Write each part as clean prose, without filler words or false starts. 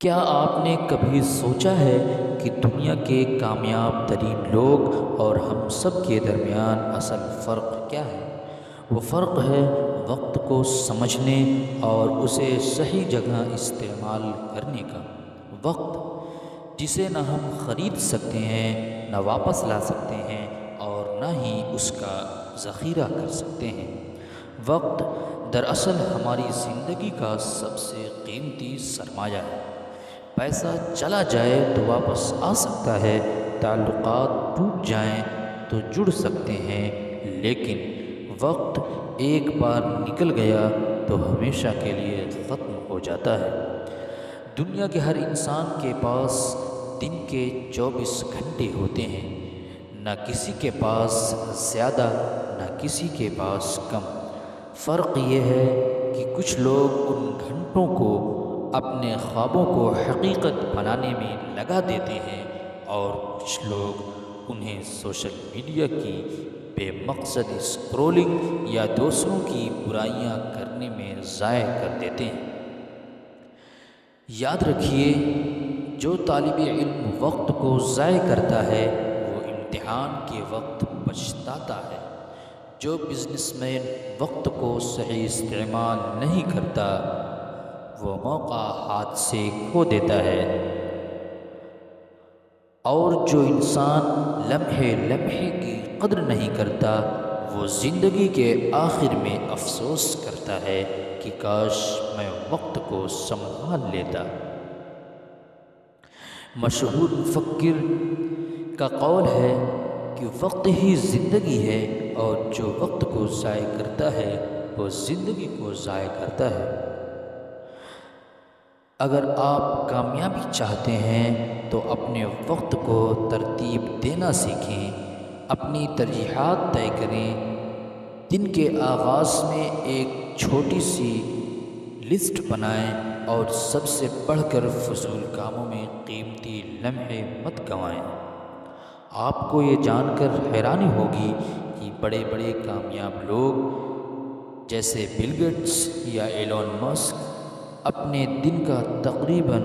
کیا آپ نے کبھی سوچا ہے کہ دنیا کے کامیاب ترین لوگ اور ہم سب کے درمیان اصل فرق کیا ہے؟ وہ فرق ہے وقت کو سمجھنے اور اسے صحیح جگہ استعمال کرنے کا۔ وقت جسے نہ ہم خرید سکتے ہیں، نہ واپس لا سکتے ہیں اور نہ ہی اس کا ذخیرہ کر سکتے ہیں۔ وقت دراصل ہماری زندگی کا سب سے قیمتی سرمایہ ہے۔ پیسہ چلا جائے تو واپس آ سکتا ہے، تعلقات ٹوٹ جائیں تو جڑ سکتے ہیں، لیکن وقت ایک بار نکل گیا تو ہمیشہ کے لیے ختم ہو جاتا ہے۔ دنیا کے ہر انسان کے پاس دن کے 24 گھنٹے ہوتے ہیں، نہ کسی کے پاس زیادہ نہ کسی کے پاس کم۔ فرق یہ ہے کہ کچھ لوگ ان گھنٹوں کو اپنے خوابوں کو حقیقت بنانے میں لگا دیتے ہیں اور کچھ لوگ انہیں سوشل میڈیا کی بے مقصد اسکرولنگ یا دوسروں کی برائیاں کرنے میں ضائع کر دیتے ہیں۔ یاد رکھیے، جو طالب علم وقت کو ضائع کرتا ہے وہ امتحان کے وقت پچھتاتا ہے۔ جو بزنس مین وقت کو صحیح استعمال نہیں کرتا وہ موقع ہاتھ سے کھو دیتا ہے، اور جو انسان لمحے لمحے کی قدر نہیں کرتا وہ زندگی کے آخر میں افسوس کرتا ہے کہ کاش میں وقت کو سنبھال لیتا۔ مشہور مفکر کا قول ہے کہ وقت ہی زندگی ہے، اور جو وقت کو ضائع کرتا ہے وہ زندگی کو ضائع کرتا ہے۔ اگر آپ کامیابی چاہتے ہیں تو اپنے وقت کو ترتیب دینا سیکھیں، اپنی ترجیحات طے کریں۔ دن کے آغاز میں ایک چھوٹی سی لسٹ بنائیں اور سب سے بڑھ کر فضول کاموں میں قیمتی لمحے مت گنوائیں۔ آپ کو یہ جان کر حیرانی ہوگی کہ بڑے بڑے کامیاب لوگ جیسے بل گیٹس یا ایلون مسک اپنے دن کا تقریباً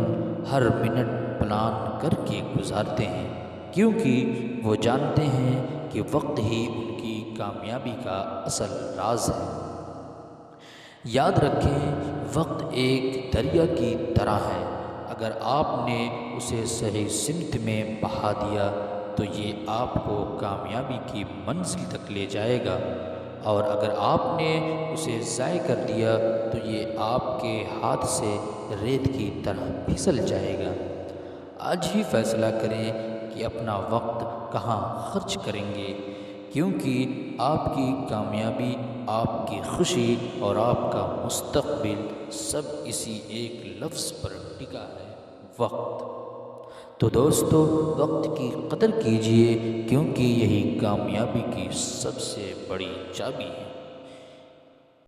ہر منٹ پلان کر کے گزارتے ہیں، کیونکہ وہ جانتے ہیں کہ وقت ہی ان کی کامیابی کا اصل راز ہے۔ یاد رکھیں، وقت ایک دریا کی طرح ہے، اگر آپ نے اسے صحیح سمت میں بہا دیا تو یہ آپ کو کامیابی کی منزل تک لے جائے گا، اور اگر آپ نے اسے ضائع کر دیا تو یہ آپ کے ہاتھ سے ریت کی طرح پھسل جائے گا۔ آج ہی فیصلہ کریں کہ اپنا وقت کہاں خرچ کریں گے، کیونکہ آپ کی کامیابی، آپ کی خوشی اور آپ کا مستقبل سب اسی ایک لفظ پر ٹکا ہے: وقت۔ تو دوستو، وقت کی قدر کیجیے، کیونکہ یہی کامیابی کی سب سے بڑی چابی ہے۔